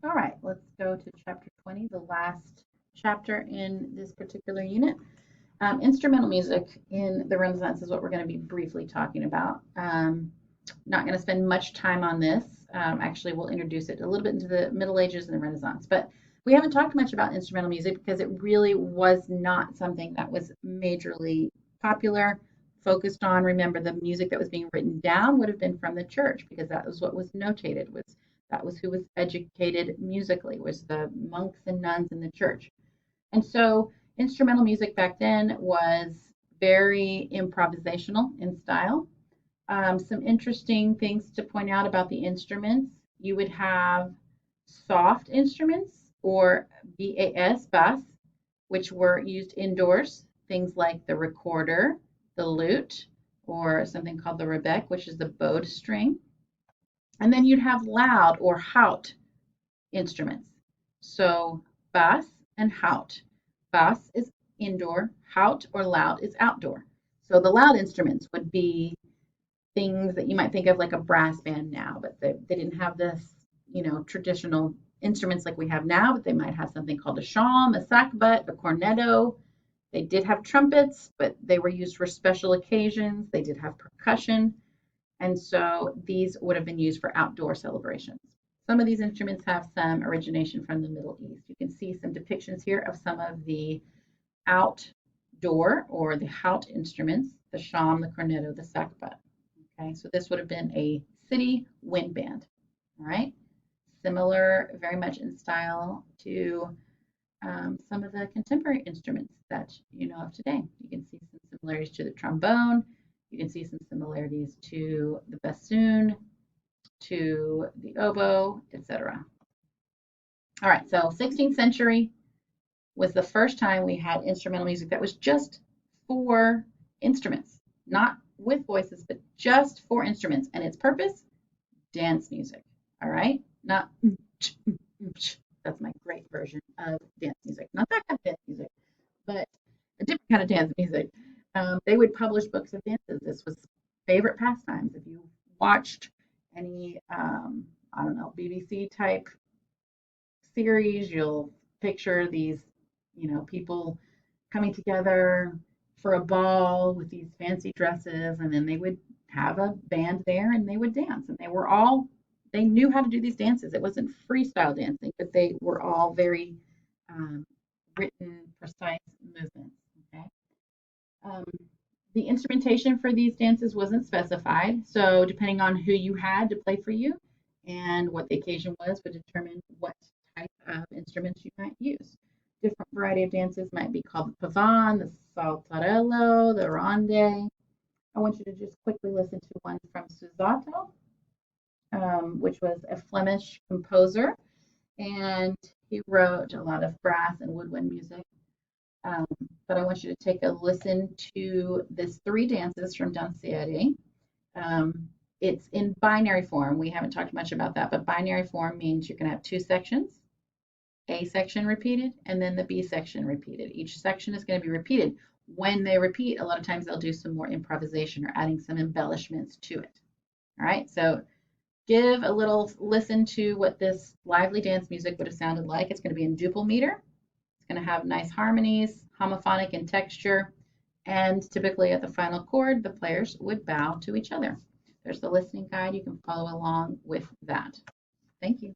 All right, let's go to chapter 20, the last chapter in this particular unit. Instrumental music in the Renaissance is what we're going to be briefly talking about. Not going to spend much time on this. Actually, we'll introduce it a little bit into the Middle Ages and the Renaissance, but we haven't talked much about instrumental music because it really was not something that was majorly popular, focused on. Remember, the music that was being written down would have been from the church because that was what was notated. Was that was who was educated musically, was the monks and nuns in the church. And so instrumental music back then was very improvisational in style. Some interesting things to point out about the instruments. You would have soft instruments or bass, which were used indoors, things like the recorder, the lute, or something called the rebec, which is the bowed string. And then you'd have loud or haut instruments. So bass and haut. Bass is indoor, haut or loud is outdoor. So the loud instruments would be things that you might think of like a brass band now, but they didn't have this, traditional instruments like we have now, but they might have something called a shawm, a sackbut, a cornetto. They did have trumpets, but they were used for special occasions. They did have percussion. And so these would have been used for outdoor celebrations. Some of these instruments have some origination from the Middle East. You can see some depictions here of some of the outdoor or the haut instruments, the shawm, the cornetto, the sackbut. Okay, so this would have been a city wind band. All right, similar, very much in style to some of the contemporary instruments that you know of today. You can see some similarities to the trombone. You can see some similarities to the bassoon, to the oboe, etc. All right, so 16th century was the first time we had instrumental music that was just for instruments, not with voices, but just for instruments. And its purpose, dance music. All right, not that's my great version of dance music. Not that kind of dance music, but a different kind of dance music. They would publish books of dances. This was favorite pastimes. If you watched any, I don't know, BBC type series, you'll picture these, people coming together for a ball with these fancy dresses, and then they would have a band there and they would dance. And they knew how to do these dances. It wasn't freestyle dancing, but they were all very um, written, precise movements. Okay. Um, the instrumentation for these dances wasn't specified, so depending on who you had to play for you and what the occasion was would determine what type of instruments you might use. Different variety of dances might be called the pavan, the saltarello, the ronde. I want you to just quickly listen to one from Susato, which was a Flemish composer, and he wrote a lot of brass and woodwind music. Um, but I want you to take a listen to this three dances from Danzieri. Um, it's in binary form. We haven't talked much about that, but binary form means you're going to have two sections, A section repeated, and then the B section repeated. Each section is going to be repeated. When they repeat, a lot of times they'll do some more improvisation or adding some embellishments to it. All right, so give a little listen to what this lively dance music would have sounded like. It's going to be in duple meter. It's going to have nice harmonies, homophonic in texture, and typically at the final chord, the players would bow to each other. There's the listening guide. You can follow along with that. Thank you.